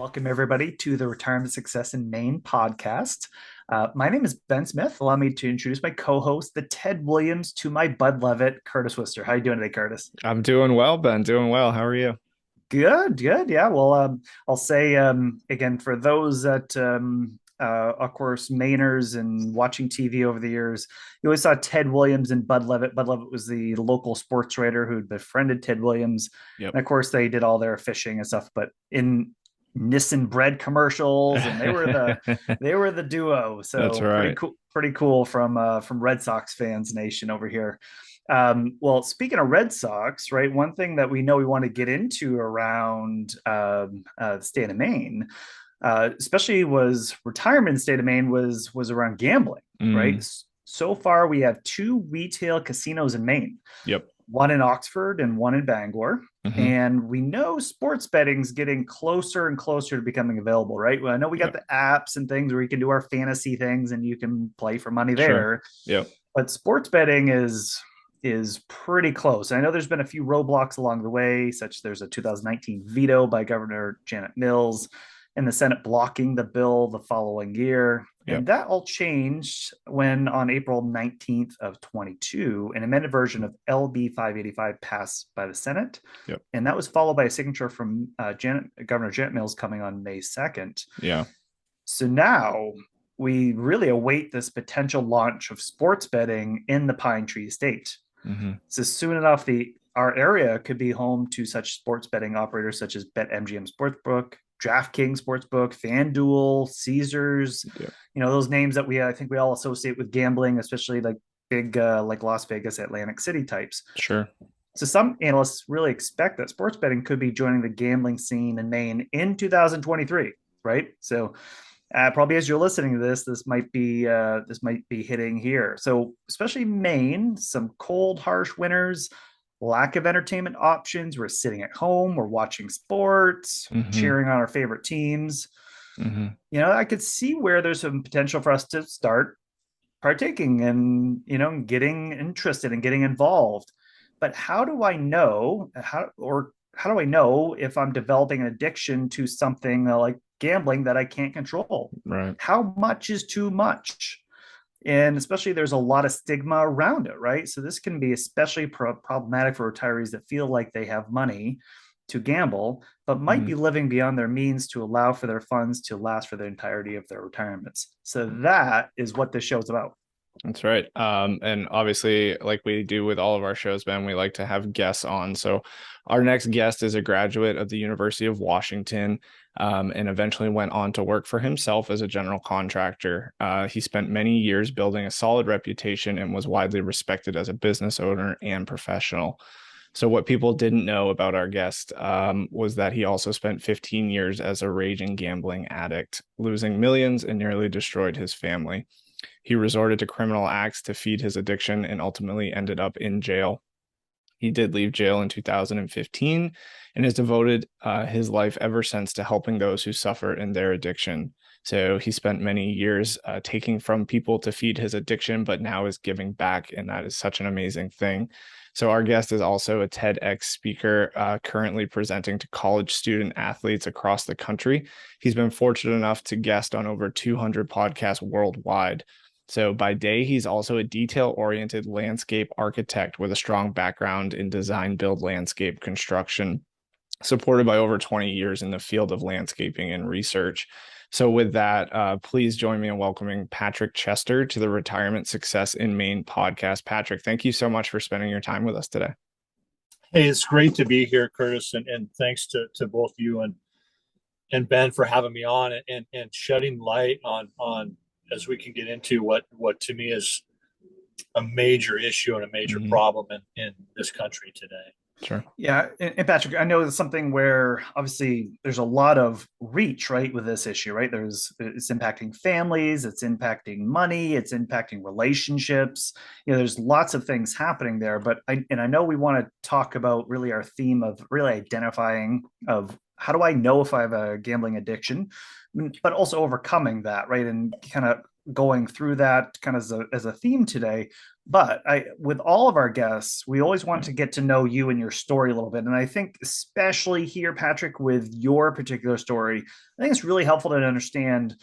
Welcome, everybody, to the Retirement Success in Maine podcast. My name is Ben Smith. Allow me to introduce my co-host, the Ted Williams, to my Bud Levitt, Curtis Wister. How you doing today, Curtis? I'm doing well, Ben. Doing well. How are you? Good, good. Yeah. Well, I'll say again for those that, of course, Mainers and watching TV over the years, you always saw Ted Williams and Bud Levitt. Bud Levitt was the local sports writer who'd befriended Ted Williams, Yep. and of course, they did all their fishing and stuff. But in Nissan bread commercials, and they were the duo. That's So right. pretty cool from Red Sox fans nation over here. Well, speaking of Red Sox, right? One thing that we know we want to get into around the state of Maine, especially was retirement in the state of Maine, was around gambling, right? Mm, So far, we have two retail casinos in Maine, yep. one in Oxford and one in Bangor. Hmm. And we know sports betting's getting closer and closer to becoming available, right? Well, I know we got Yep. the apps and things where you can do our fantasy things and you can play for money Sure. there, Yep. but sports betting is pretty close. I know there's been a few roadblocks along the way, such there's a 2019 veto by Governor Janet Mills and the Senate blocking the bill the following year. Yep. And that all changed when on April 19th of 22, an amended version of LB 585 passed by the Senate. Yep. And that was followed by a signature from Governor Janet Mills coming on May 2nd. Yeah. So now we really await this potential launch of sports betting in the Pine Tree State. Hmm. So soon enough, our area could be home to such sports betting operators such as BetMGM Sportsbook, DraftKings Sportsbook, FanDuel, Caesars. Yep. Those names that I think we all associate with gambling, especially like big like Las Vegas, Atlantic City types. Sure. So some analysts really expect that sports betting could be joining the gambling scene in Maine in 2023, right? So probably as you're listening to this, this might be hitting here. So especially Maine, some cold, harsh winters, lack of entertainment options. We're sitting at home, we're watching sports, Hmm. cheering on our favorite teams. Hmm. I could see where there's some potential for us to start partaking and getting interested and getting involved. But how do I know if I'm developing an addiction to something like gambling that I can't control? Right. How much is too much? And especially there's a lot of stigma around it, right? So this can be especially problematic for retirees that feel like they have money to gamble, but might be Hmm. living beyond their means to allow for their funds to last for the entirety of their retirements. So that is what this show is about. That's right. And obviously, like we do with all of our shows, Ben, we like to have guests on. So our next guest is a graduate of the University of Washington, and eventually went on to work for himself as a general contractor. He spent many years building a solid reputation and was widely respected as a business owner and professional. So what people didn't know about our guest was that he also spent 15 years as a raging gambling addict, losing millions and nearly destroyed his family. He resorted to criminal acts to feed his addiction and ultimately ended up in jail. He did leave jail in 2015 and has devoted his life ever since to helping those who suffer in their addiction. So he spent many years taking from people to feed his addiction, but now is giving back. And that is such an amazing thing. So our guest is also a TEDx speaker, currently presenting to college student athletes across the country. He's been fortunate enough to guest on over 200 podcasts worldwide. So by day, he's also a detail-oriented landscape architect with a strong background in design, build, landscape construction, supported by over 20 years in the field of landscaping and research. So with that, please join me in welcoming Patrick Chester to the Retirement Success in Maine podcast. Patrick, thank you so much for spending your time with us today. Hey, it's great to be here, Curtis, and thanks to both you and Ben for having me on and shedding light on as we can get into what to me is a major issue and a major Mhm. problem in this country today. Sure. Yeah, and Patrick, I know it's something where obviously there's a lot of reach, right, with this issue, right? It's impacting families, it's impacting money, it's impacting relationships. There's lots of things happening there. But I know we want to talk about really our theme of really identifying of how do I know if I have a gambling addiction, but also overcoming that, right? And kind of going through that kind of as a theme today. But with all of our guests, we always want to get to know you and your story a little bit. And I think, especially here, Patrick, with your particular story, I think it's really helpful to understand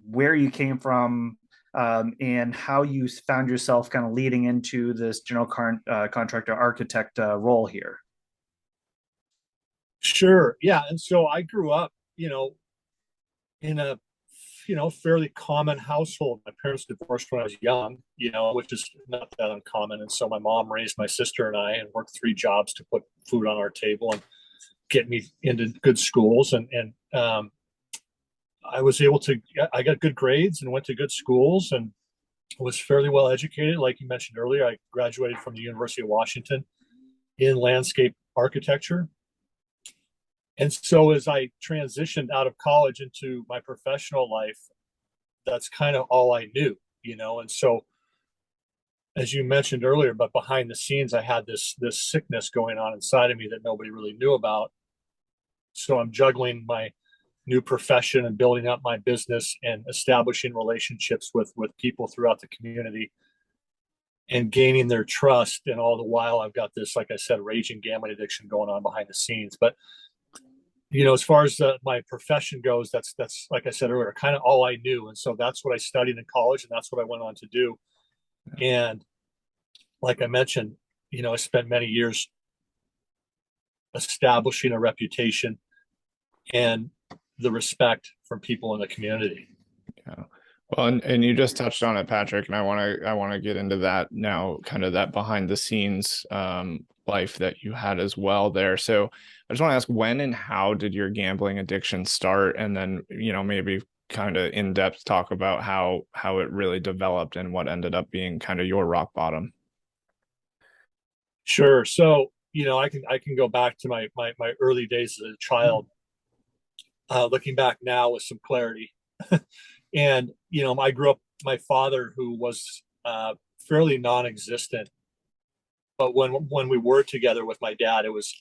where you came from, and how you found yourself kind of leading into this general contractor architect role here. Sure. Yeah. And so I grew up, in a, fairly common household. My parents divorced when I was young, which is not that uncommon. And so my mom raised my sister and I and worked 3 jobs to put food on our table and get me into good schools. And I got good grades and went to good schools and was fairly well educated. Like you mentioned earlier, I graduated from the University of Washington in landscape architecture. And so as I transitioned out of college into my professional life, that's kind of all I knew, And so, as you mentioned earlier, but behind the scenes, I had this sickness going on inside of me that nobody really knew about. So I'm juggling my new profession and building up my business and establishing relationships with people throughout the community and gaining their trust. And all the while, I've got this, like I said, raging gambling addiction going on behind the scenes. But as far as my profession goes, that's like I said earlier, kind of all I knew, and so that's what I studied in college, and that's what I went on to do. And like I mentioned, I spent many years establishing a reputation and the respect from people in the community. Yeah. Well, and you just touched on it, Patrick, and I want to get into that now, kind of that behind the scenes life that you had as well there. So I just want to ask, when and how did your gambling addiction start? And then, maybe kind of in depth talk about how it really developed and what ended up being kind of your rock bottom. Sure. So, I can go back to my early days as a child, looking back now with some clarity. And, I grew up, my father, who was fairly non-existent, but when we were together with my dad, it was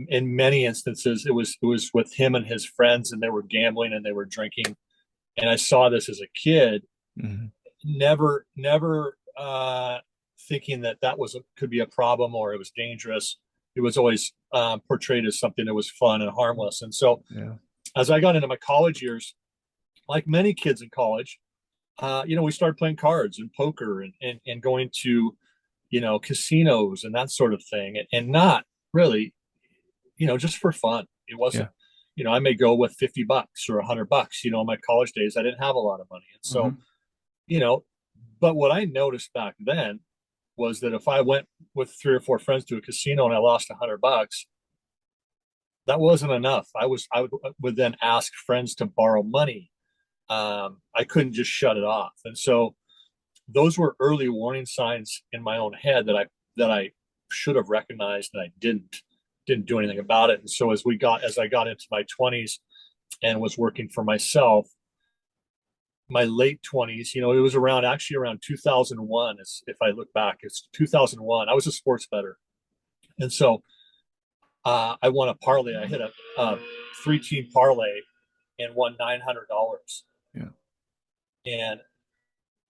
in many instances, it was with him and his friends, and they were gambling and they were drinking. And I saw this as a kid, never thinking that could be a problem or it was dangerous. It was always portrayed as something that was fun and harmless. And so as I got into my college years, like many kids in college, we started playing cards and poker and going to, casinos and that sort of thing. And not really, just for fun. It wasn't, I may go with $50 or $100. In my college days, I didn't have a lot of money. And so, but what I noticed back then was that if I went with 3 or 4 friends to a casino and I lost $100, that wasn't enough. I would then ask friends to borrow money. I couldn't just shut it off. And so those were early warning signs in my own head that I should have recognized, and I didn't do anything about it. And so as I got into my 20s and was working for myself, my late 20s, it was around 2001. If I look back, it's 2001. I was a sports bettor. And so I won a parlay. I hit a 3-team parlay and won $900. Yeah. And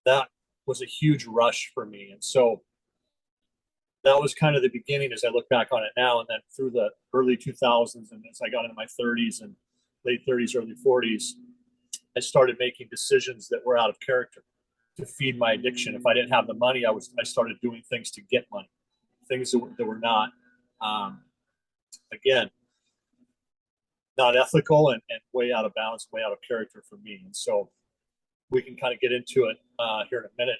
that was a huge rush for me. And so that was kind of the beginning as I look back on it now. And then through the early 2000s, and as I got into my 30s and late 30s, early 40s, I started making decisions that were out of character to feed my addiction. If I didn't have the money, I started doing things to get money, things that were not, again, not ethical and way out of balance, way out of character for me. And so we can kind of get into it here in a minute,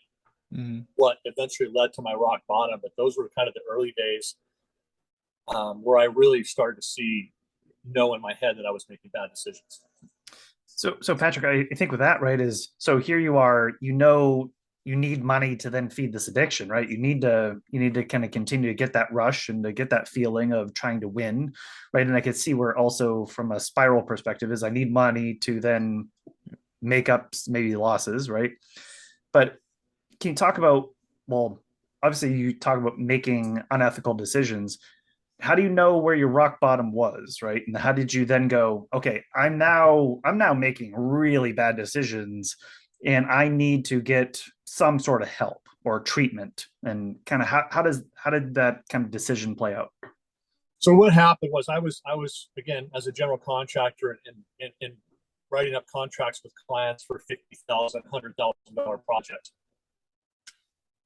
what eventually led to my rock bottom. But those were kind of the early days where I really started to know in my head that I was making bad decisions. So Patrick, I think with that, right, is so here you are, you need money to then feed this addiction, right? You need to kind of continue to get that rush and to get that feeling of trying to win, right? And I could see where also from a spiral perspective is I need money to then make up maybe losses, right? But can you talk about, well, obviously you talk about making unethical decisions. how do you know where your rock bottom was, right? And how did you then go, okay, I'm now making really bad decisions and I need to get some sort of help or treatment? And kind of how did that kind of decision play out? So what happened was I was again, as a general contractor and writing up contracts with clients for $50,000, $100,000 projects.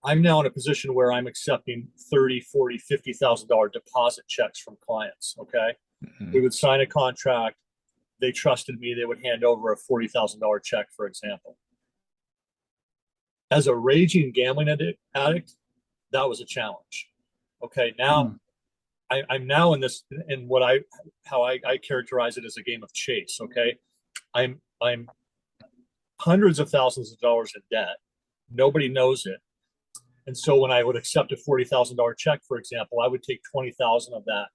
I'm now in a position where I'm accepting 30, 40, $50,000 deposit checks from clients. Okay. Mhm. We would sign a contract. They trusted me. They would hand over a $40,000 check, for example. As a raging gambling addict, that was a challenge. Okay. Now Hmm. I'm now in this, in what how I characterize it as a game of chase. Okay. I'm hundreds of thousands of dollars in debt. Nobody knows it. And so when I would accept a $40,000 check, for example, I would take 20,000 of that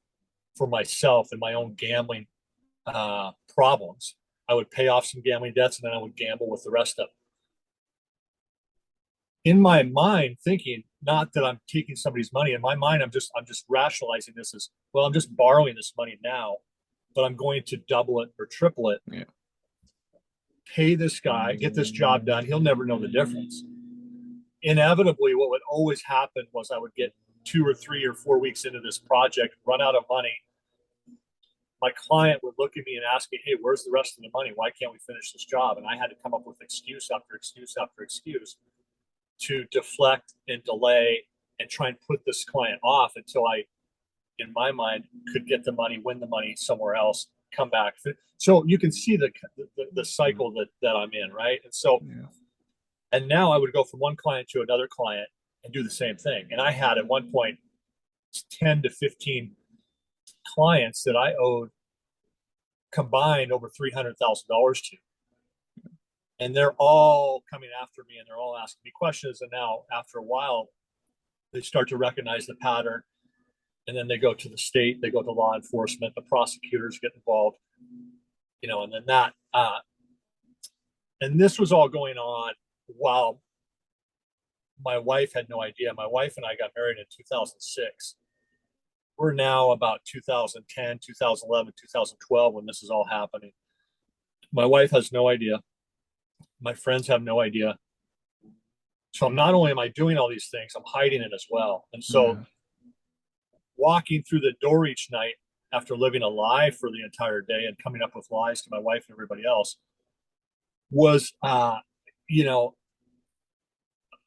for myself and my own gambling problems. I would pay off some gambling debts and then I would gamble with the rest of it. In my mind, thinking not that I'm taking somebody's money. In my mind, I'm just rationalizing this as, well, I'm just borrowing this money now, but I'm going to double it or triple it. Yeah. Pay this guy, get this job done. He'll never know the difference. Inevitably, what would always happen was I would get 2 or 3 or 4 weeks into this project, run out of money. My client would look at me and ask me, hey, where's the rest of the money? Why can't we finish this job? And I had to come up with excuse after excuse after excuse to deflect and delay and try and put this client off until I, in my mind, could get the money, win the money somewhere else, come back. So you can see the cycle that I'm in, right? And so, Yeah. and now I would go from one client to another client and do the same thing. And I had at one point 10 to 15 clients that I owed combined over $300,000 to. And they're all coming after me and they're all asking me questions. And now, after a while, they start to recognize the pattern. And then they go to the state, they go to law enforcement, the prosecutors get involved, and then and this was all going on while my wife had no idea. My wife and I got married in 2006. We're now about 2010, 2011, 2012 when this is all happening. My wife has no idea. My friends have no idea. So not only am I doing all these things, I'm hiding it as well. And so walking through the door each night after living a lie for the entire day and coming up with lies to my wife and everybody else was,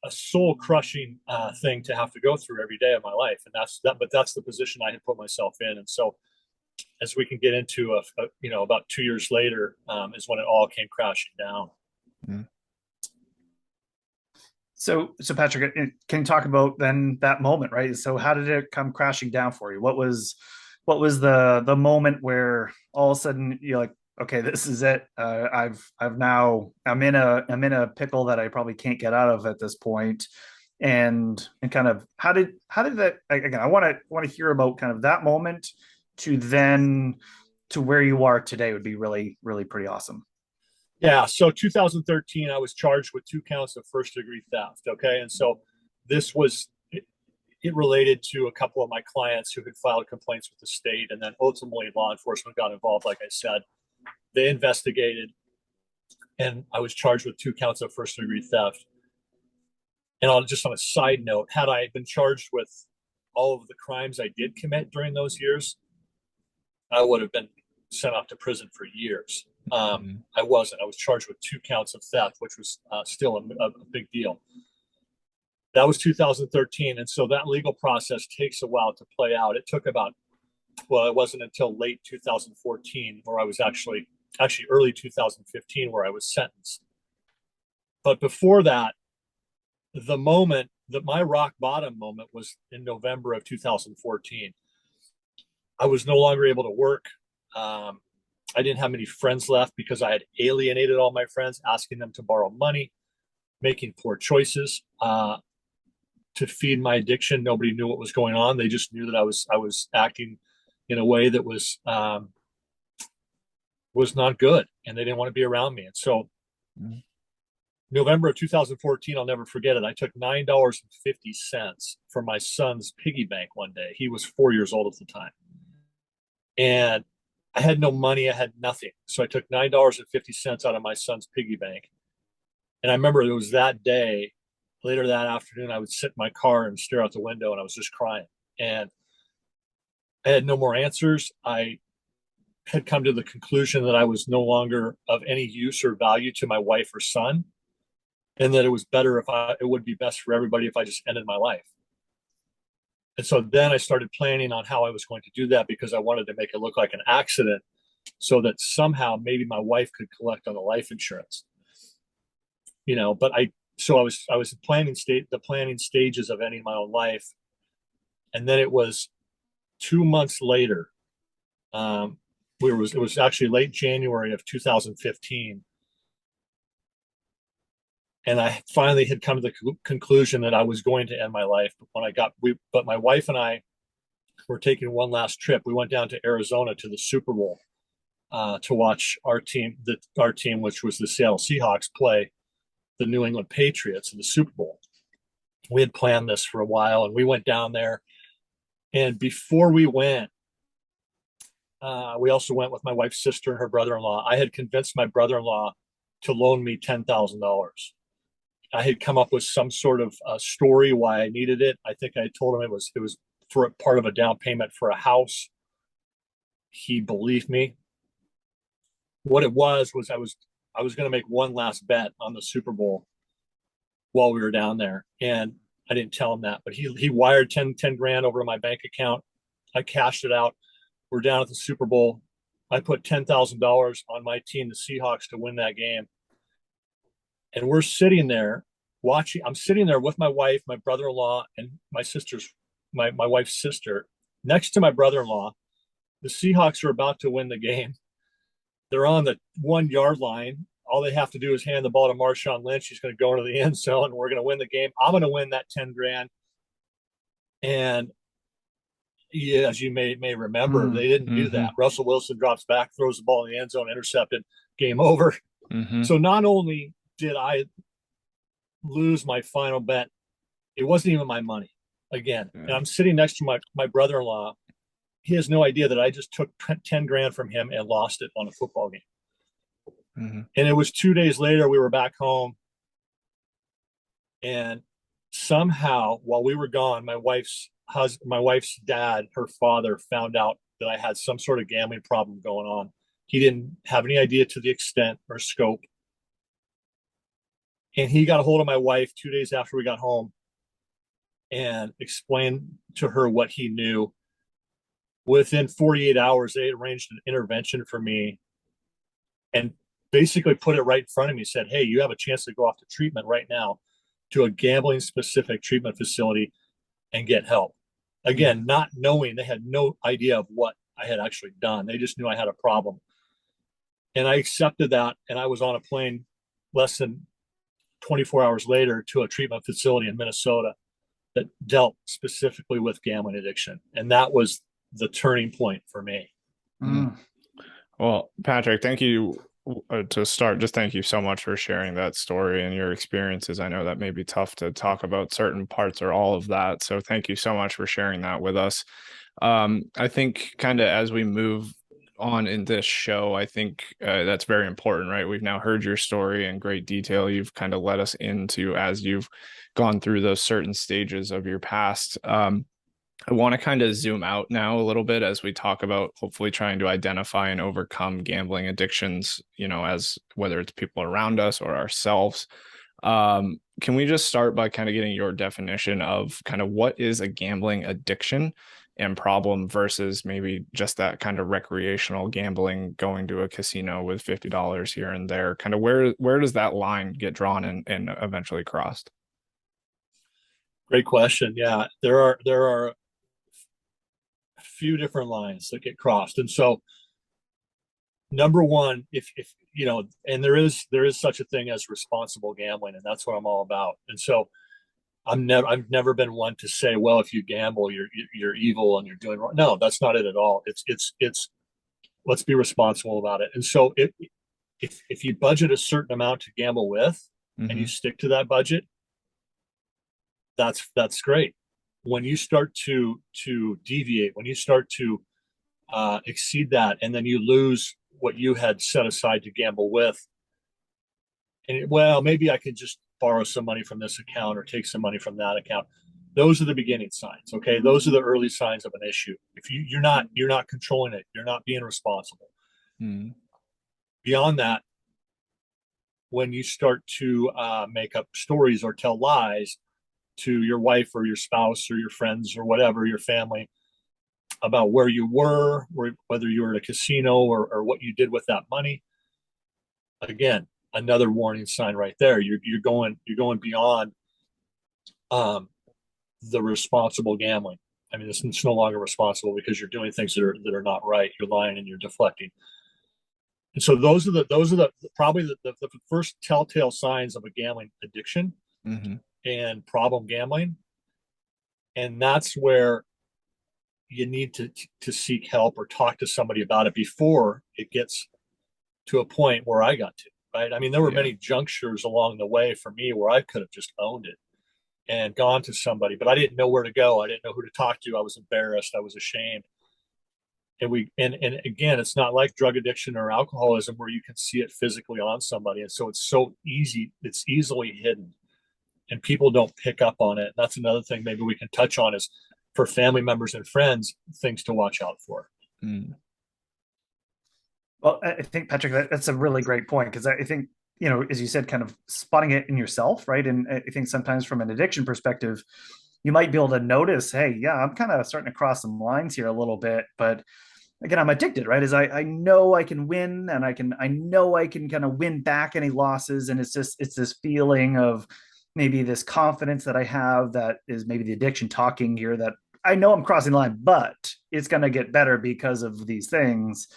a soul crushing thing to have to go through every day of my life. And but that's the position I had put myself in. And so as we can get into about 2 years later, is when it all came crashing down. Mm. So Patrick, can you talk about then that moment, right? So how did it come crashing down for you? What was the moment where all of a sudden you're like, okay, this is it. I'm in a pickle that I probably can't get out of at this point. And kind of how did that, again, I want to hear about kind of that moment to then to where you are today would be really, really pretty awesome. Yeah. So 2013, I was charged with 2 counts of first-degree theft. Okay. And so this was, it related to a couple of my clients who had filed complaints with the state. And then ultimately law enforcement got involved. Like I said, they investigated and I was charged with 2 counts of first-degree theft. And I'll just, on a side note, had I been charged with all of the crimes I did commit during those years, I would have been sent off to prison for years. I wasn't. I was charged with 2 counts of theft, which was still a big deal. That was 2013. And so that legal process takes a while to play out. It took about, well, it wasn't until late 2014 where I was actually early 2015 where I was sentenced. But before that, the moment that my rock bottom moment was in November of 2014. I was no longer able to work. I didn't have many friends left because I had alienated all my friends, asking them to borrow money, making poor choices to feed my addiction. Nobody knew what was going on. They just knew that I was acting in a way that was not good, and they didn't want to be around me. And so, November of 2014, I'll never forget it. I took $9.50 from my son's piggy bank one day. He was 4 years old at the time. And I had no money. I had nothing. So I took $9.50 out of my son's piggy bank. And I remember it was that day, later that afternoon, I would sit in my car and stare out the window, and I was just crying. And I had no more answers. I had come to the conclusion that I was no longer of any use or value to my wife or son, and that it was better it would be best for everybody if I just ended my life. And so then I started planning on how I was going to do that, because I wanted to make it look like an accident, so that somehow maybe my wife could collect on the life insurance. But I was the planning stages of ending my own life. And then it was 2 months later. It was actually late January of 2015. And I finally had come to the conclusion that I was going to end my life. But my wife and I were taking one last trip. We went down to Arizona to the Super Bowl to watch our team, which was the Seattle Seahawks, play the New England Patriots in the Super Bowl. We had planned this for a while, and we went down there. And before we went, we also went with my wife's sister and her brother-in-law. I had convinced my brother-in-law to loan me $10,000. I had come up with some sort of story why I needed it. I think I told him it was for a part of a down payment for a house. He believed me. What it was I was going to make one last bet on the Super Bowl while we were down there. And I didn't tell him that, but he wired 10 grand over to my bank account. I cashed it out. We're down at the Super Bowl. I put $10,000 on my team, the Seahawks, to win that game. And we're sitting there watching. I'm sitting there with my wife, my brother-in-law, and my wife's sister next to my brother-in-law. The Seahawks are about to win the game. They're on the 1 yard line. All they have to do is hand the ball to Marshawn Lynch. He's going to go into the end zone, and we're going to win the game. I'm going to win that 10 grand. And as you may remember, they didn't do that. Russell Wilson drops back, throws the ball in the end zone, intercepted, game over. So not only did I lose my final bet, it wasn't even my money again. And I'm sitting next to my brother-in-law. He has no idea that I just took 10 grand from him and lost it on a football game. And it was 2 days later, we were back home. And somehow, while we were gone, my wife's dad, her father, found out that I had some sort of gambling problem going on. He didn't have any idea to the extent or scope. And he got a hold of my wife 2 days after we got home and explained to her what he knew. Within 48 hours, they arranged an intervention for me and basically put it right in front of me, said, hey, you have a chance to go off to treatment right now, to a gambling specific treatment facility, and get help. Again, not knowing, they had no idea of what I had actually done. They just knew I had a problem. And I accepted that. And I was on a plane less than 24 hours later to a treatment facility in Minnesota that dealt specifically with gambling addiction. And that was the turning point for me. Well, Patrick, thank you. To start, just thank you so much for sharing that story and your experiences. I know that may be tough to talk about certain parts or all of that. So thank you so much for sharing that with us. I think kind of as we move on in this show, I think that's very important, right? We've now heard your story in great detail. You've kind of led us into as you've gone through those certain stages of your past. I want to kind of zoom out now a little bit as we talk about hopefully trying to identify and overcome gambling addictions, as whether it's people around us or ourselves. Can we just start by kind of getting your definition of kind of what is a gambling addiction and problem versus maybe just that kind of recreational gambling, going to a casino with $50 here and there? Kind of where does that line get drawn and eventually crossed? Great question. Yeah, there are few different lines that get crossed. And so number one, if and there is such a thing as responsible gambling, and that's what I'm all about. And so I've never been one to say, well, if you gamble, you're evil and you're doing wrong. No, that's not it at all. It's let's be responsible about it. And so if you budget a certain amount to gamble with and you stick to that budget, that's great. When you start to deviate, when you start to exceed that, and then you lose what you had set aside to gamble with. And well, maybe I could just borrow some money from this account or take some money from that account. Those are the beginning signs. Okay, those are the early signs of an issue. If you're not controlling it, you're not being responsible. Beyond that, when you start to make up stories or tell lies to your wife or your spouse or your friends or whatever, your family, about where you were, whether you were at a casino or what you did with that money, again, another warning sign right there. You're going beyond the responsible gambling. I mean, it's no longer responsible because you're doing things that are not right. You're lying and you're deflecting. And so those are the probably the first telltale signs of a gambling addiction and problem gambling. And that's where you need to seek help or talk to somebody about it before it gets to a point where I got to, right? I mean, there were many junctures along the way for me where I could have just owned it and gone to somebody, but I didn't know where to go. I didn't know who to talk to. I was embarrassed. I was ashamed. And again, it's not like drug addiction or alcoholism where you can see it physically on somebody. And so it's so easy, it's easily hidden and people don't pick up on it. That's another thing maybe we can touch on is for family members and friends, things to watch out for. Well, I think, Patrick, that's a really great point, because I think, as you said, kind of spotting it in yourself, right? And I think sometimes from an addiction perspective, you might be able to notice, hey, yeah, I'm kind of starting to cross some lines here a little bit, but again, I'm addicted, right? I know I can win, and I know I can kind of win back any losses. And it's this feeling of maybe this confidence that I have that is maybe the addiction talking here, that I know I'm crossing the line, but it's going to get better because of these things.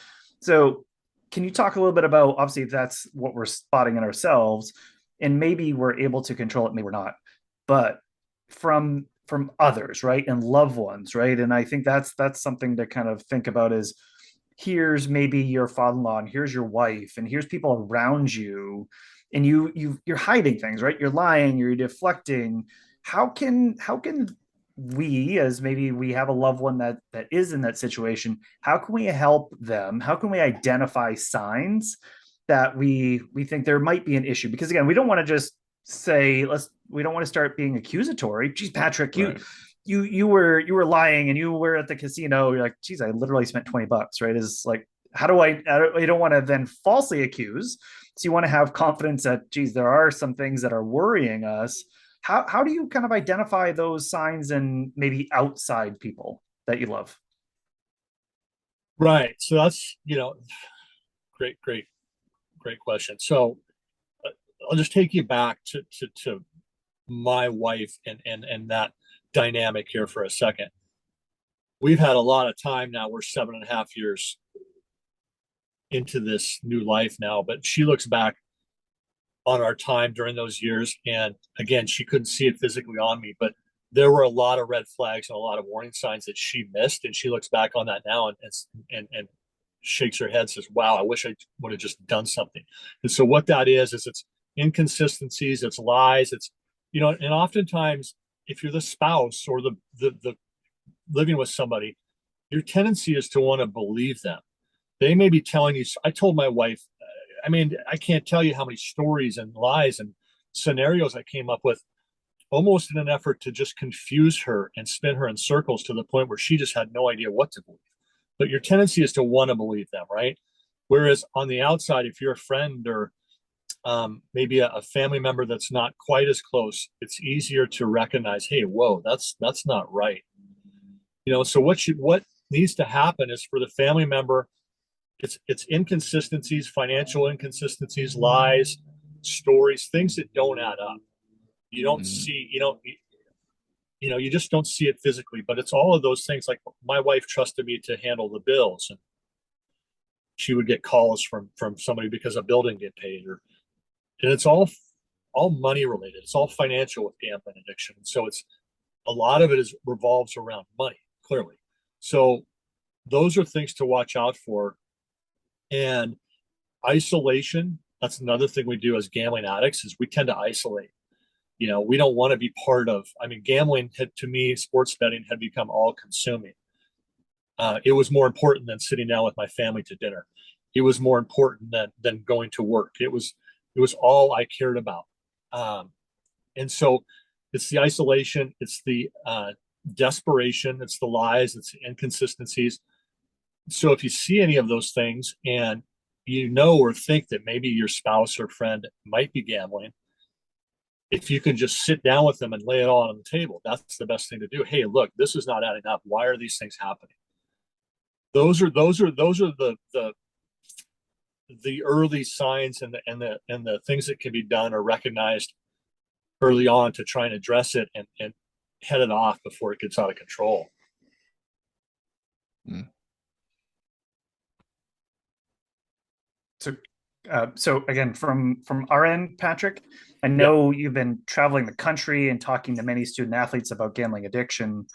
So can you talk a little bit about, obviously, if that's what we're spotting in ourselves, and maybe we're able to control it, maybe we're not, but from others, right? And loved ones, right? And I think that's something to kind of think about is, here's maybe your father-in-law, and here's your wife, and here's people around you, and you're hiding things, right? You're lying, you're deflecting. How can we, as maybe we have a loved one that is in that situation, how can we help them? How can we identify signs that we think there might be an issue? Because again, we don't want to just say, we don't want to start being accusatory. Geez, Patrick, you were lying and you were at the casino. You're like, geez, I literally spent $20, right? Is like, you don't want to then falsely accuse. So you want to have confidence that, geez, there are some things that are worrying us. How do you kind of identify those signs in maybe outside people that you love? Right. So that's, great question. So I'll just take you back to my wife and that dynamic here for a second. We've had a lot of time now. We're 7.5 years into this new life now, but she looks back on our time during those years. And again, she couldn't see it physically on me, but there were a lot of red flags and a lot of warning signs that she missed. And she looks back on that now and shakes her head, says, wow, I wish I would have just done something. And so what that is it's inconsistencies, it's lies, it's, and oftentimes if you're the spouse or the living with somebody, your tendency is to want to believe them. They may be telling you, I told my wife, I mean, I can't tell you how many stories and lies and scenarios I came up with, almost in an effort to just confuse her and spin her in circles to the point where she just had no idea what to believe. But your tendency is to want to believe them, right? Whereas on the outside, if you're a friend or maybe a family member that's not quite as close, it's easier to recognize, hey, whoa, that's not right. So what needs to happen is for the family member, it's inconsistencies, financial inconsistencies, lies, stories, things that don't add up. You don't see, you just don't see it physically, but it's all of those things. Like my wife trusted me to handle the bills, and she would get calls from somebody because a bill didn't get paid, and it's all money related. It's all financial with gambling addiction. So it's a lot of it revolves around money, clearly. So those are things to watch out for. And isolation, that's another thing we do as gambling addicts, is we tend to isolate. We don't want to be part of, gambling to me, sports betting had become all consuming. It was more important than sitting down with my family to dinner. It was more important than going to work. It was all I cared about. And so it's the isolation, it's the desperation, it's the lies, it's the inconsistencies. So if you see any of those things and you know or think that maybe your spouse or friend might be gambling, if you can just sit down with them and lay it all on the table, that's the best thing to do. Hey, look, this is not adding up. Why are these things happening? Those are the early signs and the things that can be done or recognized early on to try and address it and head it off before it gets out of control. So again, from our end, Patrick, I know you've been traveling the country and talking to many student athletes about gambling addiction.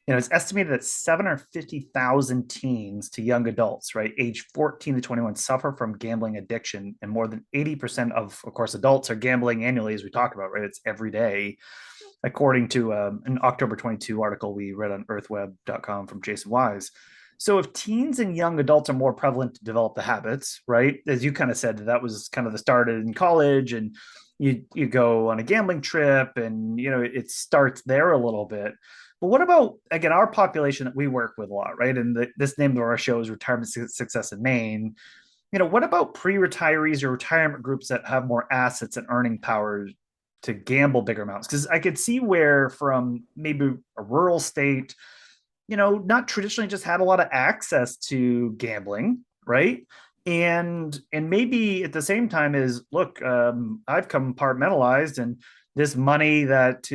It's estimated that 750,000 teens to young adults, right, age 14 to 21, suffer from gambling addiction, and more than 80% of course, adults are gambling annually, as we talk about, right? It's every day, according to an October 22 article we read on earthweb.com from Jason Wise. So if teens and young adults are more prevalent to develop the habits, right, as you kind of said, that was kind of the start in college, and you go on a gambling trip, and it starts there a little bit. But what about, again, our population that we work with a lot, right? And this name of our show is Retirement Success in Maine. What about pre-retirees or retirement groups that have more assets and earning power to gamble bigger amounts? Because I could see where from maybe a rural state, not traditionally just had a lot of access to gambling, right? And maybe at the same time is, look, I've compartmentalized, and this money that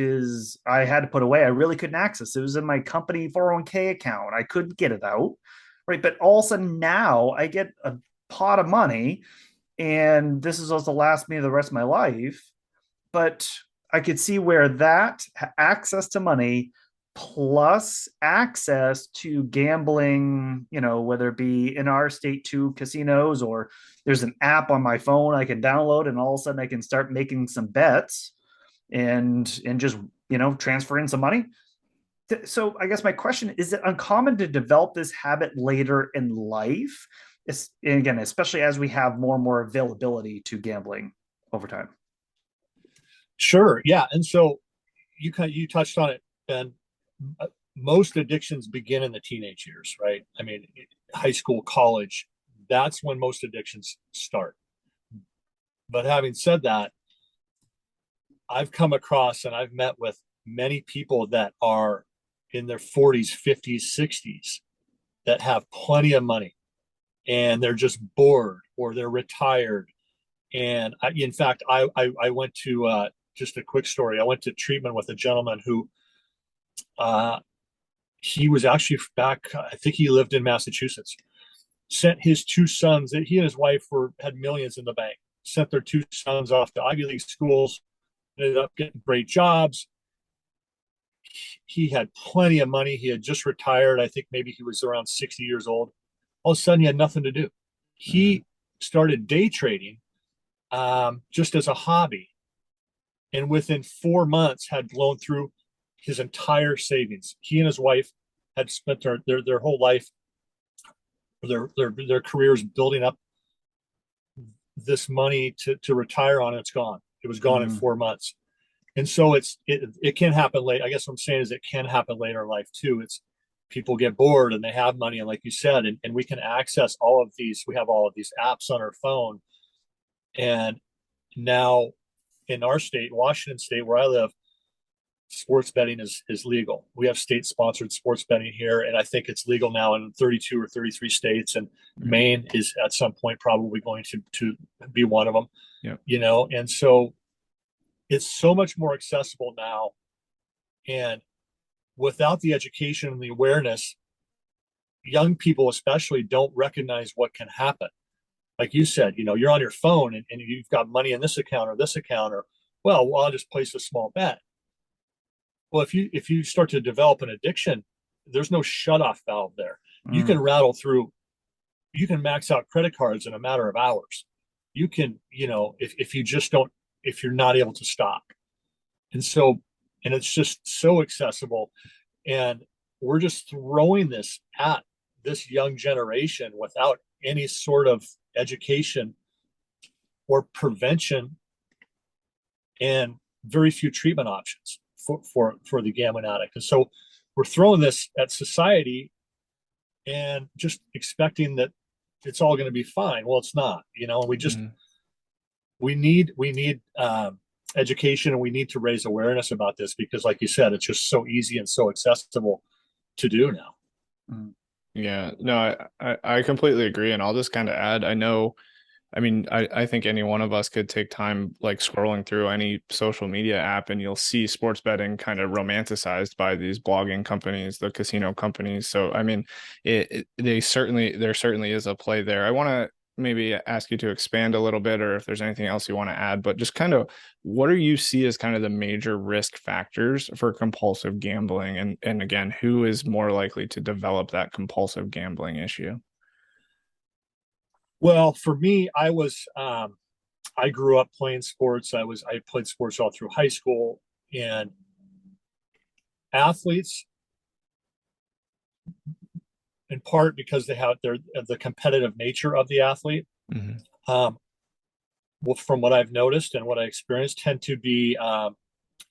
I had to put away, I really couldn't access. It was in my company 401k account. I couldn't get it out, right? But all of a sudden now I get a pot of money, and this is supposed to last me the rest of my life. But I could see where that access to money plus access to gambling, whether it be in our state to casinos, or there's an app on my phone I can download, and all of a sudden I can start making some bets and just transfer in some money. So I guess my question is it uncommon to develop this habit later in life, and again, especially as we have more and more availability to gambling over time? Sure, yeah. And so you touched on it, and most addictions begin in the teenage years, right? I mean, high school, college, that's when most addictions start. But having said that, I've come across and I've met with many people that are in their 40s, 50s, 60s that have plenty of money, and they're just bored or they're retired. And in fact, I went to just a quick story. I went to treatment with a gentleman who he was actually back, I think he lived in Massachusetts, sent his two sons, he and his wife had millions in the bank, sent their two sons off to Ivy League schools, ended up getting great jobs. He had plenty of money. He had just retired. I think maybe he was around 60 years old. All of a sudden, he had nothing to do. He started day trading just as a hobby. And within 4 months, had blown through his entire savings. He and his wife had spent their whole life, their careers building up this money to retire on. It's gone. It was gone in 4 months. And so it can happen late. I guess what I'm saying is it can happen later in life too. It's people get bored and they have money. And like you said, and we can access all of these. We have all of these apps on our phone. And now in our state, Washington State, where I live, sports betting is legal. We have state sponsored sports betting here. And I think it's legal now in 32 or 33 states. And Maine is at some point probably going to be one of them. Yeah. And so it's so much more accessible now. And without the education and the awareness, young people especially don't recognize what can happen. Like you said, you're on your phone and you've got money in this account or this account, or, well, I'll just place a small bet. Well, if you start to develop an addiction, there's no shut-off valve there. You can rattle through, you can max out credit cards in a matter of hours. You can, if you're not able to stop. And it's just so accessible. And we're just throwing this at this young generation without any sort of education or prevention and very few treatment options for the gambling addict. And so we're throwing this at society and just expecting that it's all going to be fine. Well, it's not, and we need education, and we need to raise awareness about this, because like you said, it's just so easy and so accessible to do now. Yeah, no, I completely agree. And I'll just kind of add, I think any one of us could take time like scrolling through any social media app, and you'll see sports betting kind of romanticized by these blogging companies, the casino companies. So, there certainly is a play there. I want to maybe ask you to expand a little bit, or if there's anything else you want to add, but just kind of what do you see as kind of the major risk factors for compulsive gambling? And again, who is more likely to develop that compulsive gambling issue? Well, for me, I grew up playing sports. I played sports all through high school, and athletes, in part because they have the competitive nature of the athlete. Well, from what I've noticed and what I experienced, tend to be a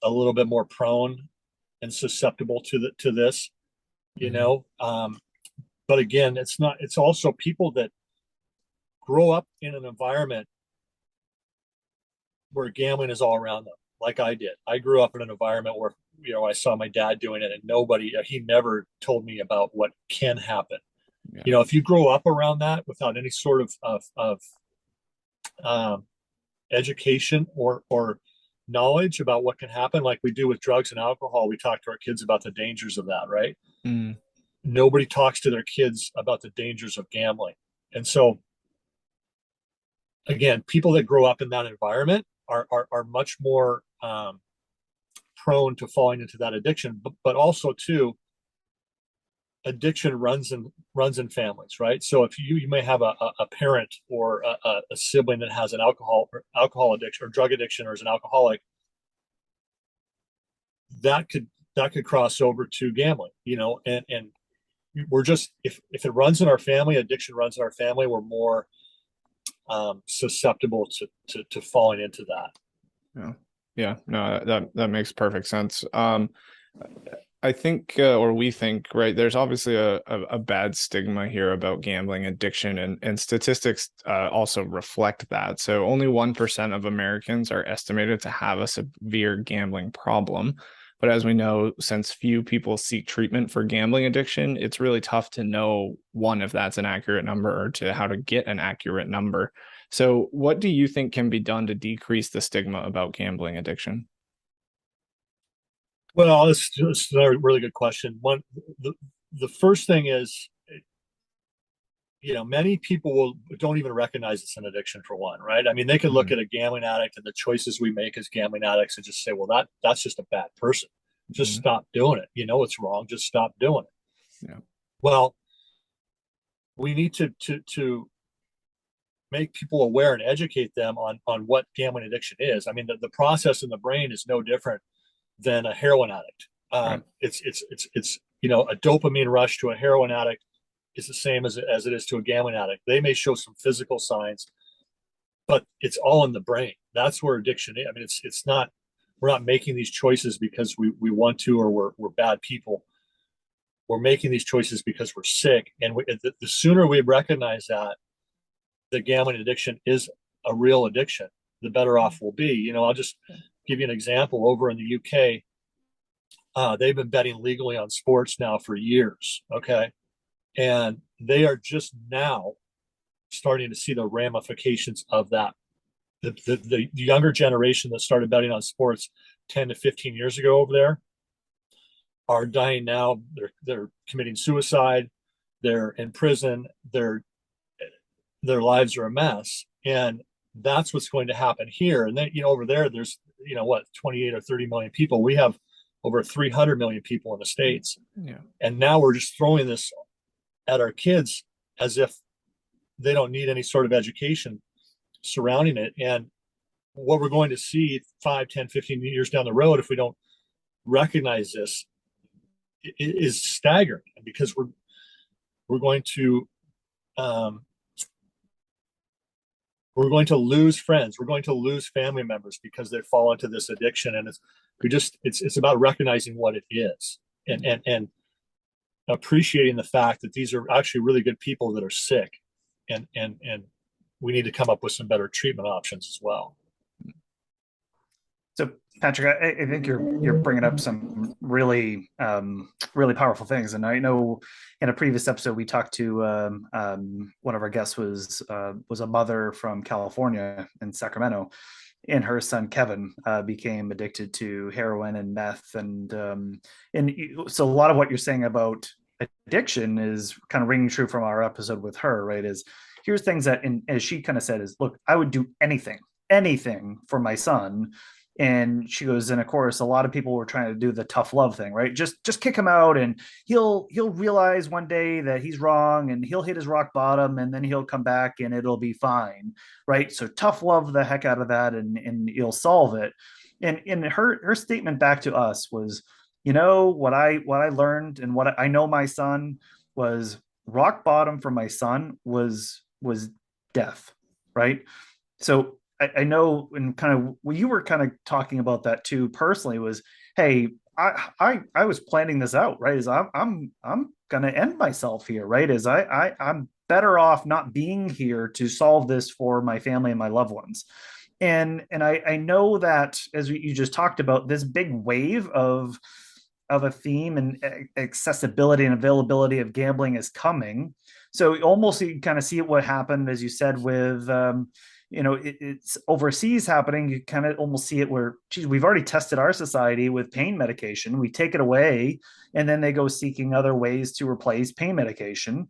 little bit more prone and susceptible to this, but again, it's also people that grow up in an environment where gambling is all around them, like I did. I grew up in an environment where, I saw my dad doing it, and he never told me about what can happen. Yeah. If you grow up around that without any sort of education or knowledge about what can happen, like we do with drugs and alcohol, we talk to our kids about the dangers of that, right? Nobody talks to their kids about the dangers of gambling. And so, again, people that grow up in that environment are much more prone to falling into that addiction, but also too, addiction runs in families, right? So if you may have a parent or a sibling that has an alcohol addiction or drug addiction, or is an alcoholic, that could cross over to gambling, and we're just, if it runs in our family, addiction runs in our family, we're more susceptible to falling into that. Yeah, no, that makes perfect sense. I think, or we think, right, there's obviously a bad stigma here about gambling addiction, and statistics also reflect that. So only 1% of Americans are estimated to have a severe gambling problem. But as we know, since few people seek treatment for gambling addiction, it's really tough to know, one, if that's an accurate number, or to how to get an accurate number. So what do you think can be done to decrease the stigma about gambling addiction? Well, this is a really good question. The first thing is, many people don't even recognize it's an addiction, for one, right? I mean, they can look at a gambling addict and the choices we make as gambling addicts and just say, well, that's just a bad person. Just stop doing it. It's wrong. Just stop doing it. Yeah. Well, we need to make people aware and educate them on what gambling addiction is. I mean, the process in the brain is no different than a heroin addict. Right. It's a dopamine rush to a heroin addict is the same as it is to a gambling addict. They may show some physical signs, but it's all in the brain. That's where addiction is. I mean, it's not, we're not making these choices because we want to, or we're bad people. We're making these choices because we're sick. And the sooner we recognize that the gambling addiction is a real addiction, the better off we'll be. I'll just give you an example. Over in the UK, they've been betting legally on sports now for years. Okay. And they are just now starting to see the ramifications of that. The younger generation that started betting on sports 10 to 15 years ago over there are dying now. They're committing suicide. They're in prison. Their lives are a mess. And that's what's going to happen here. And then, over there's, 28 or 30 million people. We have over 300 million people in the States. Yeah. And now we're just throwing this at our kids as if they don't need any sort of education surrounding it. And what we're going to see 5, 10, 15 years down the road, if we don't recognize this, is staggering, because we're going to um, we're going to lose friends, we're going to lose family members because they fall into this addiction. And it's about recognizing what it is, and appreciating the fact that these are actually really good people that are sick, and we need to come up with some better treatment options as well. So, Patrick, I think you're bringing up some really really powerful things, and I know in a previous episode we talked to one of our guests was a mother from California in Sacramento, and her son Kevin became addicted to heroin and meth, and so a lot of what you're saying about addiction is kind of ringing true from our episode with her, right? Is here's things that, and as she kind of said, is look, I would do anything for my son. And she goes, and of course a lot of people were trying to do the tough love thing, right? Just kick him out and he'll realize one day that he's wrong and he'll hit his rock bottom and then he'll come back and it'll be fine, right? So tough love the heck out of that, and you'll solve it. And her statement back to us was, what I learned and what I know my son was, rock bottom for my son was death, right? So I know, and kind of well, you were kind of talking about that too personally, was, hey, I was planning this out, right? Is I'm gonna end myself here, right? Is I'm better off not being here to solve this for my family and my loved ones. And I know that, as you just talked about, this big wave of a theme and accessibility and availability of gambling is coming. So almost you kind of see what happened, as you said, with it's overseas happening. You kind of almost see it where, geez, we've already tested our society with pain medication. We take it away, and then they go seeking other ways to replace pain medication.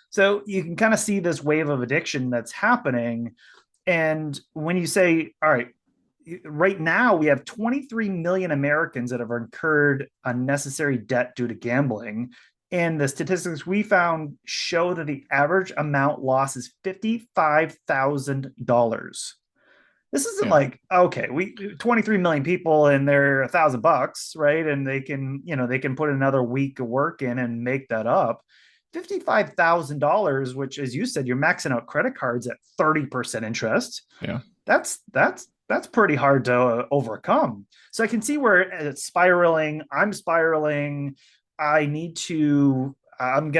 So you can kind of see this wave of addiction that's happening. And when you say, all right, right now we have 23 million Americans that have incurred unnecessary debt due to gambling. And the statistics we found show that the average amount lost is $55,000. This isn't like, okay, we 23 million people and they're $1,000, right? And they can put another week of work in and make that up. $55,000, which, as you said, you're maxing out credit cards at 30% interest. Yeah. That's pretty hard to overcome. So I can see where it's spiraling. I'm spiraling. I'm going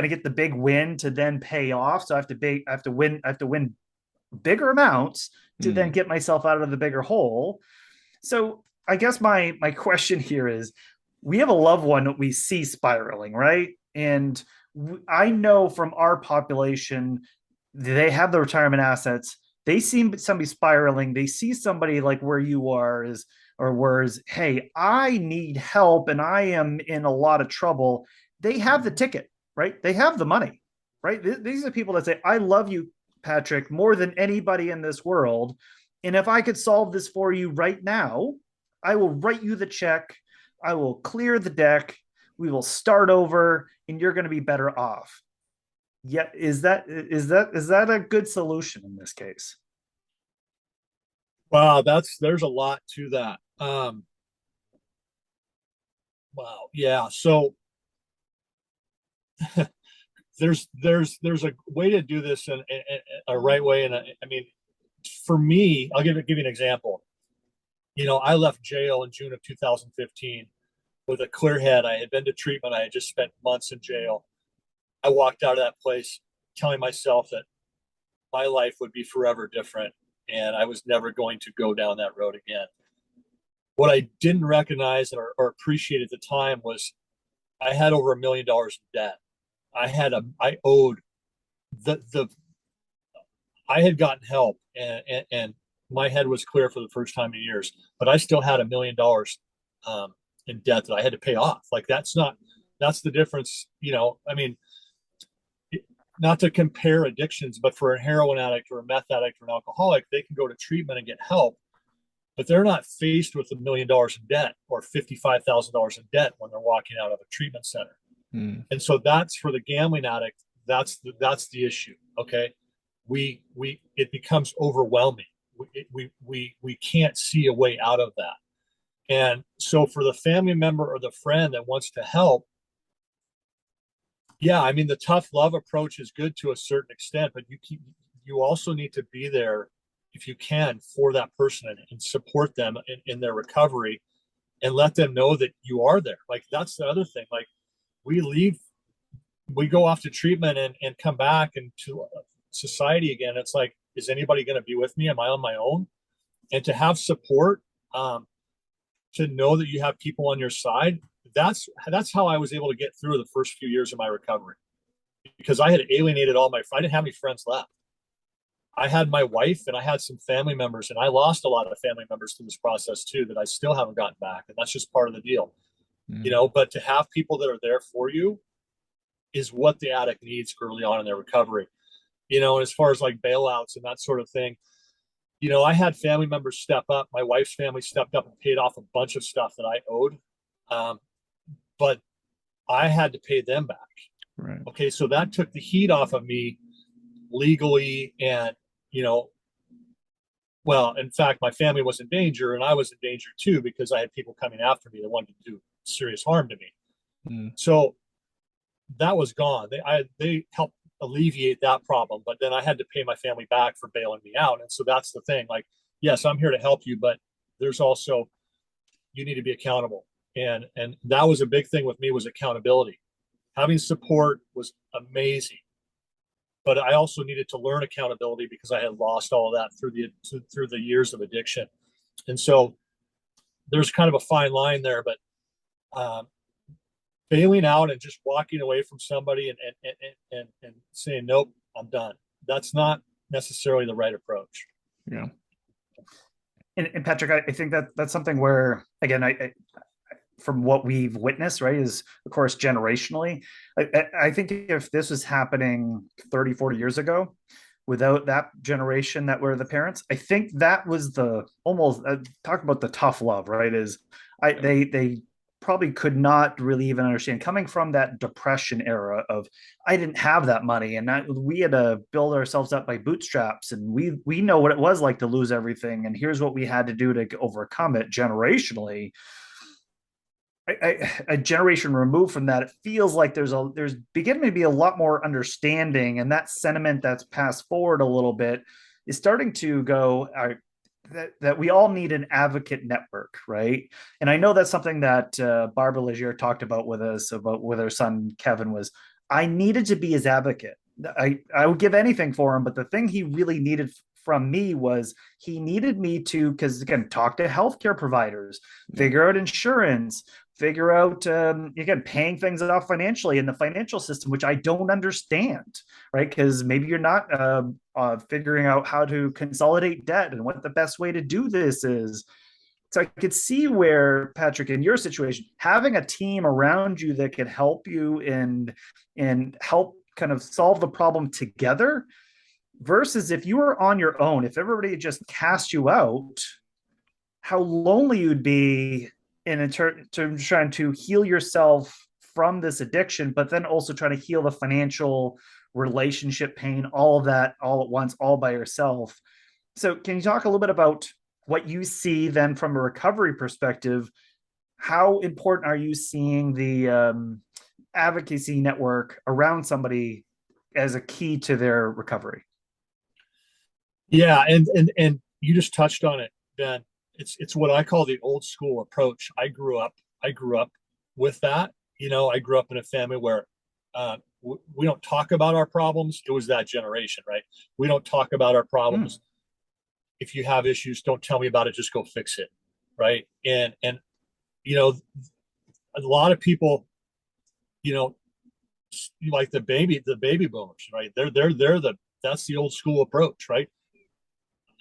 to get the big win to then pay off. So I have to win bigger amounts to then get myself out of the bigger hole. So I guess my question here is, we have a loved one that we see spiraling, right? And I know from our population, they have the retirement assets. They see somebody spiraling. They see somebody like where you are hey, I need help and I am in a lot of trouble. They have the ticket, right? They have the money, right? These are people that say, I love you, Patrick, more than anybody in this world. And if I could solve this for you right now, I will write you the check. I will clear the deck. We will start over and you're going to be better off. Yeah. Is that a good solution in this case? Wow. There's a lot to that. Wow. Yeah. So there's a way to do this in a right way. And I mean, for me, I'll give you an example. I left jail in June of 2015 with a clear head. I had been to treatment. I had just spent months in jail. I walked out of that place telling myself that my life would be forever different and I was never going to go down that road again. What I didn't recognize or appreciate at the time was I had over $1 million in debt. I had gotten help and my head was clear for the first time in years, but I still had $1 million in debt that I had to pay off. Like that's the difference. I mean, not to compare addictions, but for a heroin addict or a meth addict or an alcoholic, they can go to treatment and get help, but they're not faced with $1 million in debt or $55,000 in debt when they're walking out of a treatment center. And so that's for the gambling addict. That's the issue. Okay. It becomes overwhelming. We can't see a way out of that. And so for the family member or the friend that wants to help, Yeah, I mean, the tough love approach is good to a certain extent, but you also need to be there if you can for that person and support them in their recovery and let them know that you are there. Like that's the other thing. Like we leave, we go off to treatment and come back into society again. It's like, is anybody going to be with me? Am I on my own? And to have support, to know that you have people on your side, that's how I was able to get through the first few years of my recovery, because I had alienated I didn't have any friends left. I had my wife and I had some family members, and I lost a lot of family members through this process too that I still haven't gotten back, and that's just part of the deal. But to have people that are there for you is what the addict needs early on in their recovery. And as far as like bailouts and that sort of thing, I had family members step up. My wife's family stepped up and paid off a bunch of stuff that I owed, but I had to pay them back. Right. Okay, so that took the heat off of me legally, and well, in fact, my family was in danger, and I was in danger too, because I had people coming after me that wanted to do serious harm to me. So that was gone. They helped alleviate that problem, but then I had to pay my family back for bailing me out. And so that's the thing. Like, yes, I'm here to help you, but there's also, you need to be accountable. And that was a big thing with me, was accountability. Having support was amazing, but I also needed to learn accountability because I had lost all of that through the years of addiction. And so there's kind of a fine line there, but bailing out and just walking away from somebody and saying, nope, I'm done, that's not necessarily the right approach. Yeah. And Patrick, I think that's something where, again, I from what we've witnessed, right, is of course generationally. I think if this was happening 30, 40 years ago, without that generation that were the parents, I think that was the almost talk about the tough love, right? They probably could not really even understand, coming from that depression era of, I didn't have that money and we had to build ourselves up by bootstraps, and we know what it was like to lose everything, and here's what we had to do to overcome it generationally. A generation removed from that, it feels like there's beginning to be a lot more understanding, and that sentiment that's passed forward a little bit is starting to go, that we all need an advocate network, right? And I know that's something that Barbara Legier talked about with us, about with her son Kevin, was I needed to be his advocate. I would give anything for him, but the thing he really needed from me was he needed me to, because again, talk to healthcare providers, figure out insurance, figure out again, paying things off financially in the financial system, which I don't understand, right? Because maybe you're not figuring out how to consolidate debt and what the best way to do this is. So I could see where, Patrick, in your situation, having a team around you that could help you and help kind of solve the problem together, versus if you were on your own, if everybody just cast you out, how lonely you'd be in terms of trying to heal yourself from this addiction, but then also trying to heal the financial relationship pain, all of that all at once, all by yourself. So can you talk a little bit about what you see then from a recovery perspective? How important are you seeing the advocacy network around somebody as a key to their recovery? Yeah, and you just touched on it, Ben. It's what I call the old school approach. I grew up with that. I grew up in a family where we don't talk about our problems. It was that generation, right? We don't talk about our problems. If you have issues, don't tell me about it. Just go fix it, right? And a lot of people, like the baby boomers, right? That's the old school approach, right?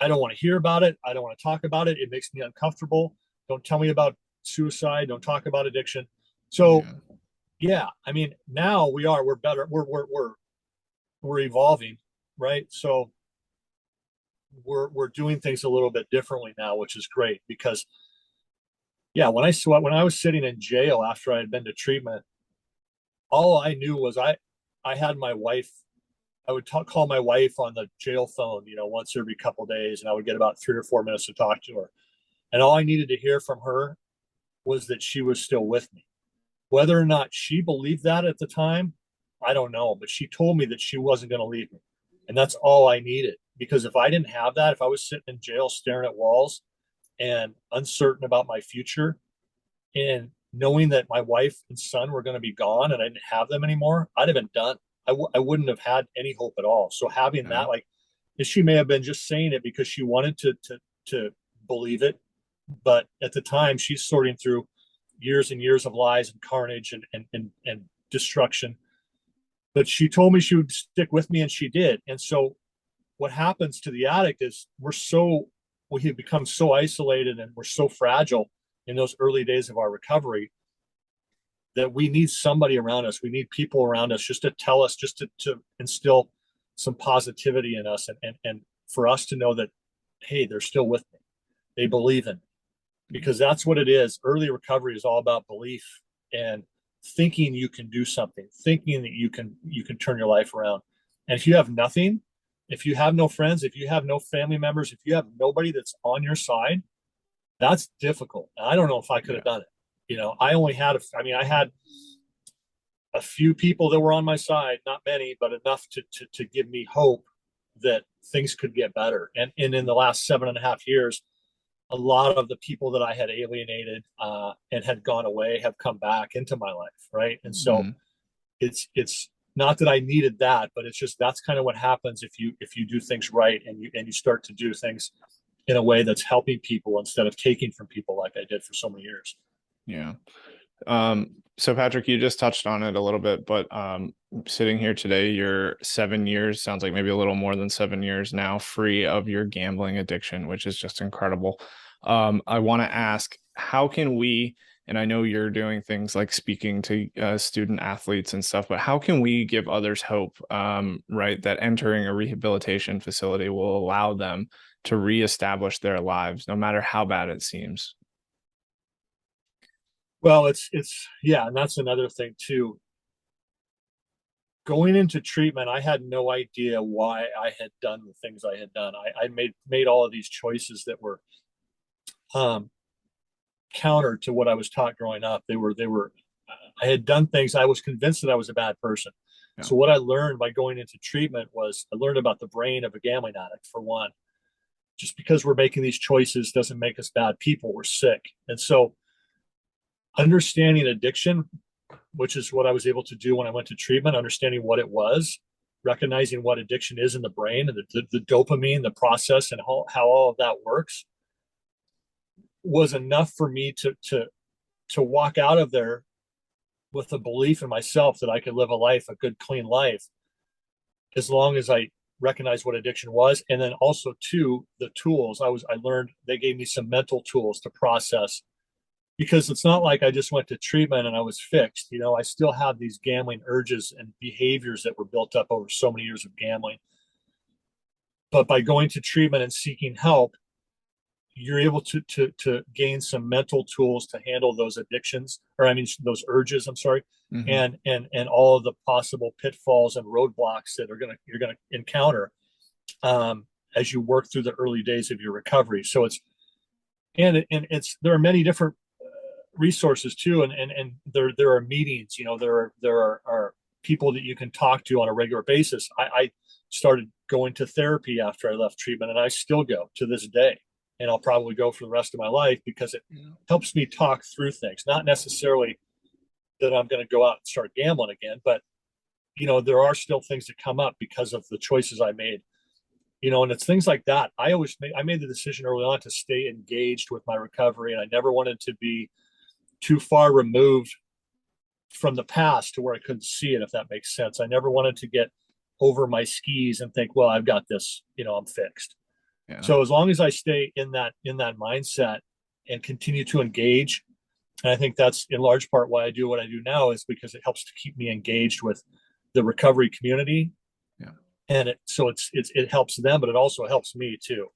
I don't want to hear about it. I don't want to talk about it. It makes me uncomfortable. Don't tell me about suicide. Don't talk about addiction. So, yeah, I mean, now we're better. We're evolving, right? So we're doing things a little bit differently now, which is great, because yeah, when I was sitting in jail after I had been to treatment, all I knew was I had my wife. I would call my wife on the jail phone, once every couple of days, and I would get about 3 or 4 minutes to talk to her. And all I needed to hear from her was that she was still with me. Whether or not she believed that at the time, I don't know, but she told me that she wasn't going to leave me. And that's all I needed. Because if I didn't have that, if I was sitting in jail staring at walls and uncertain about my future and knowing that my wife and son were going to be gone and I didn't have them anymore, I'd have been done. I wouldn't have had any hope at all. So having that, like, she may have been just saying it because she wanted to believe it. But at the time, she's sorting through years and years of lies and carnage and destruction. But she told me she would stick with me, and she did. And so what happens to the addict is we have become so isolated and we're so fragile in those early days of our recovery that we need somebody around us. We need people around us just to tell us, just to instill some positivity in us and for us to know that, hey, they're still with me. They believe in me. Because that's what it is. Early recovery is all about belief and thinking you can do something, thinking that you can turn your life around. And if you have nothing, if you have no friends, if you have no family members, if you have nobody that's on your side, that's difficult. I don't know if I could have done it. I had a few people that were on my side, not many, but enough to give me hope that things could get better. And in the last 7.5 years, a lot of the people that I had alienated and had gone away have come back into my life, right? And so it's not that I needed that, but it's just that's kind of what happens if you do things right and you start to do things in a way that's helping people instead of taking from people like I did for so many years. Yeah. So Patrick, you just touched on it a little bit, but sitting here today, you're 7 years, sounds like maybe a little more than 7 years now, free of your gambling addiction, which is just incredible. I want to ask, how can we, and I know you're doing things like speaking to student athletes and stuff, but how can we give others hope, right, that entering a rehabilitation facility will allow them to reestablish their lives, no matter how bad it seems? Well, it's yeah, and that's another thing too. Going into treatment, I had no idea why I had done the things I had done. I made all of these choices that were counter to what I was taught growing up. They were I had done things. I was convinced that I was a bad person. Yeah. So what I learned by going into treatment was I learned about the brain of a gambling addict, for one. Just because we're making these choices doesn't make us bad people. We're sick. And so understanding addiction, which is what I was able to do when I went to treatment, understanding what it was, recognizing what addiction is in the brain and the dopamine, the process, and how all of that works, was enough for me to walk out of there with a belief in myself that I could live a good, clean life, as long as I recognize what addiction was. And then also too, the tools I learned, they gave me some mental tools to process, because it's not like I just went to treatment and I was fixed. I still have these gambling urges and behaviors that were built up over so many years of gambling. But by going to treatment and seeking help, you're able to gain some mental tools to handle those addictions, those urges, and all of the possible pitfalls and roadblocks that you're gonna encounter as you work through the early days of your recovery. So there are many different resources too, and there are meetings. There are people that you can talk to on a regular basis. I started going to therapy after I left treatment, and I still go to this day, and I'll probably go for the rest of my life, because it helps me talk through things. Not necessarily that I'm going to go out and start gambling again, but there are still things that come up because of the choices I made. And it's things like that. I made the decision early on to stay engaged with my recovery, and I never wanted to be too far removed from the past to where I couldn't see it, if that makes sense. I never wanted to get over my skis and think, well, I've got this, I'm fixed. Yeah. So as long as I stay in that mindset and continue to engage, and I think that's in large part why I do what I do now, is because it helps to keep me engaged with the recovery community. Yeah. And it helps them, but it also helps me too.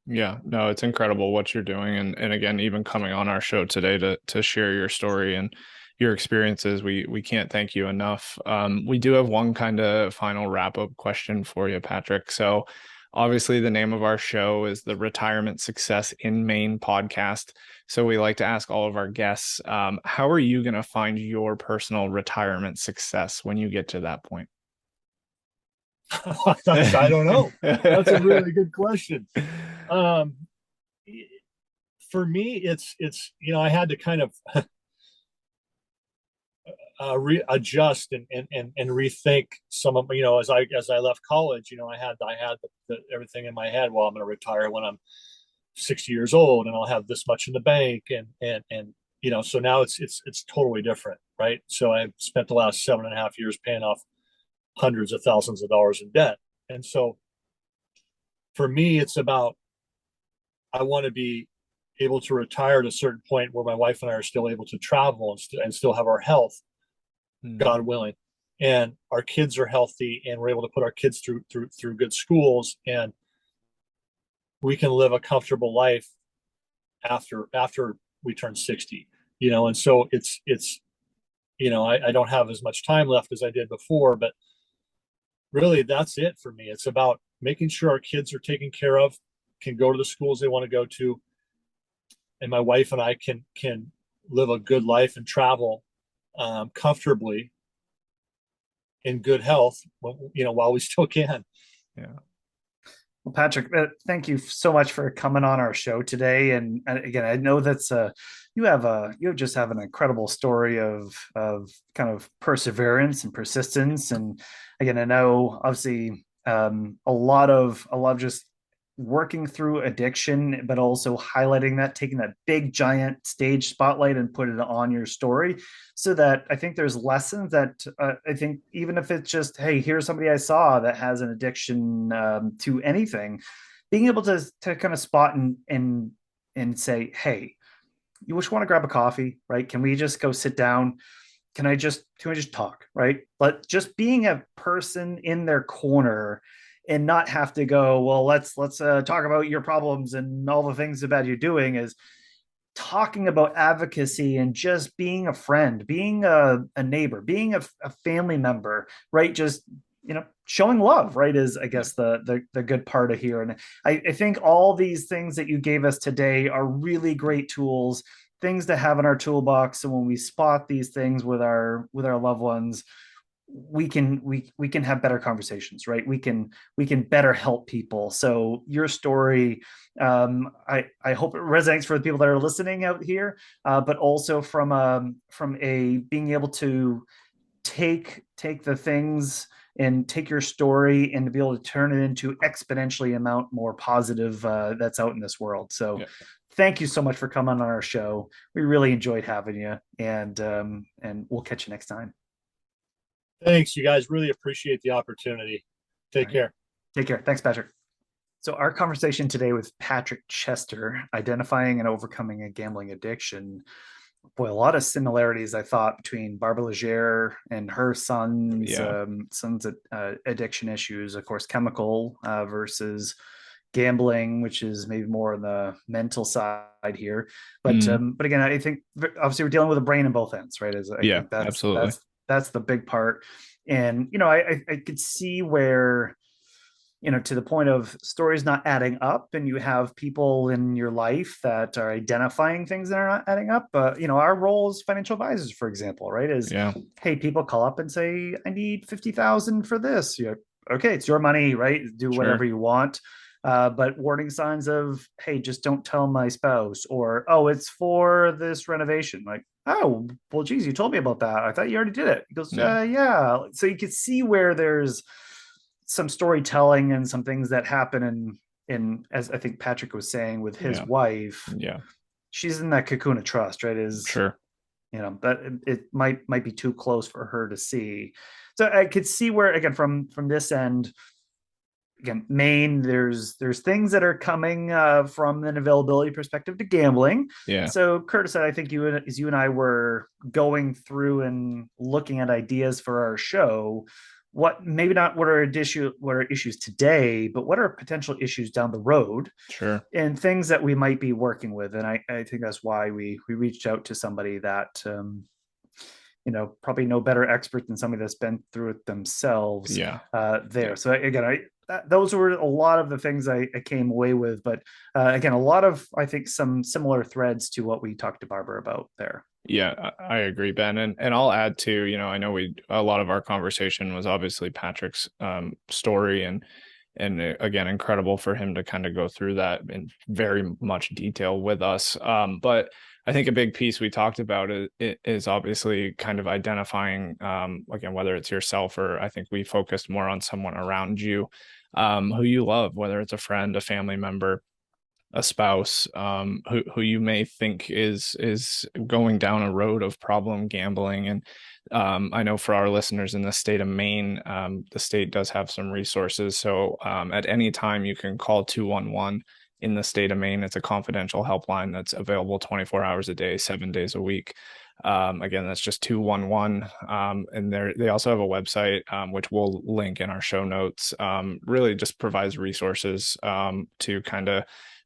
Yeah, no, it's incredible what you're doing. And again, even coming on our show today to share your story and your experiences, we can't thank you enough. We do have one kind of final wrap up question for you, Patrick. So Obviously, the name of our show is the Retirement Success in Maine podcast. So we like to ask all of our guests, how are you going to find your personal retirement success when you get to that point? I don't know. That's a really good question. Um, for me, it's I had to kind of readjust and rethink some of, as I left college, I had everything in my head. Well, I'm going to retire when I'm 60 years old, and I'll have this much in the bank, and so now it's totally different, right? So I've spent the last 7.5 years paying off hundreds of thousands of dollars in debt, and so for me, it's about, I want to be able to retire at a certain point where my wife and I are still able to travel and still have our health, God willing, and our kids are healthy, and we're able to put our kids through good schools, and we can live a comfortable life after we turn 60. And so it's I don't have as much time left as I did before, but really that's it for me. It's about making sure our kids are taken care of, can go to the schools they want to go to, and my wife and I can live a good life and travel comfortably in good health, while we still can. Yeah. Well, Patrick, thank you so much for coming on our show today. And again, I know that's you just have an incredible story of kind of perseverance and persistence. And again, I know obviously a lot of just working through addiction, but also highlighting that, taking that big giant stage spotlight and put it on your story, so that I think there's lessons that I think, even if it's just, hey, here's somebody I saw that has an addiction to anything, being able to kind of spot and say, hey, you just want to grab a coffee, right? Can we just go sit down? Can we just talk, right? But just being a person in their corner, and not have to go, well, let's talk about your problems and all the things bad you're doing, is talking about advocacy and just being a friend, being a neighbor, being a family member, right? Just, showing love, right, is, I guess, the good part of here. And I think all these things that you gave us today are really great tools, things to have in our toolbox. So when we spot these things with our loved ones, we can have better conversations, right? We can better help people. So your story, I hope it resonates for the people that are listening out here, but also from a being able to take the things and take your story and to be able to turn it into exponentially amount more positive that's out in this world. So yeah. Thank you so much for coming on our show. We really enjoyed having you, and we'll catch you next time. Thanks, you guys. Really appreciate the opportunity. Take care. Take care. Thanks, Patrick. So our conversation today with Patrick Chester, identifying and overcoming a gambling addiction. Boy, a lot of similarities, I thought, between Barbara Legere and her son's addiction issues. Of course, chemical versus gambling, which is maybe more on the mental side here. But again, I think obviously we're dealing with a brain in both ends, right? Absolutely. That's the big part. And, I could see where, to the point of stories not adding up, and you have people in your life that are identifying things that are not adding up. Our role as financial advisors, for example, right, is, hey, people call up and say, I need 50,000 for this. Okay, it's your money, right? Do whatever you want. But warning signs of, hey, just don't tell my spouse, or, oh, it's for this renovation. Like, oh, well, geez, you told me about that. I thought you already did it. He goes, yeah. So you could see where there's some storytelling and some things that happen. And as I think Patrick was saying with his wife, she's in that cocoon of trust, right? That it might be too close for her to see. So I could see where, again, from this end, again, Maine, there's things that are coming from an availability perspective to gambling. Yeah. So Curtis, I think you and I were going through and looking at ideas for our show. What are issues today, but what are potential issues down the road? Sure. And things that we might be working with. And I think that's why we reached out to somebody that probably no better expert than somebody that's been through it themselves. Yeah. There. So again, those were a lot of the things I came away with, but again, a lot of, I think, some similar threads to what we talked to Barbara about there. Yeah, I agree, Ben. And I'll add to, I know a lot of our conversation was obviously Patrick's story, and again, incredible for him to kind of go through that in very much detail with us. But I think a big piece we talked about is obviously kind of identifying, again, whether it's yourself, or I think we focused more on someone around you who you love, whether it's a friend, a family member, a spouse, who you may think is going down a road of problem gambling. And I know for our listeners in the state of Maine, the state does have some resources. So at any time you can call 211 in the state of Maine. It's a confidential helpline that's available 24 hours a day, 7 days a week. Again, that's just 211. And they also have a website, which we'll link in our show notes. Really just provides resources to kind of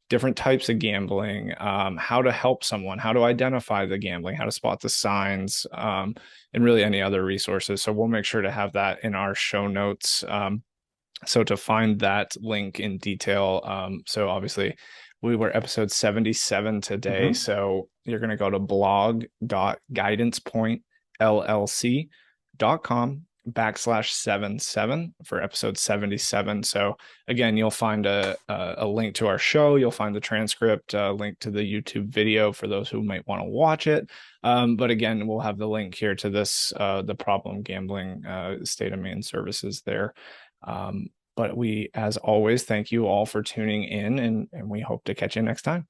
different types of gambling, how to help someone, how to identify the gambling, how to spot the signs, and really any other resources. So we'll make sure to have that in our show notes. So to find that link in detail, so obviously we were episode 77 today. Mm-hmm. So you're going to go to blog.guidancepointllc.com/77 for episode 77. So again, you'll find a link to our show. You'll find the transcript, a link to the YouTube video for those who might want to watch it. But again, we'll have the link here to this, the problem gambling state of Maine services there. But we, as always, thank you all for tuning in, and we hope to catch you next time.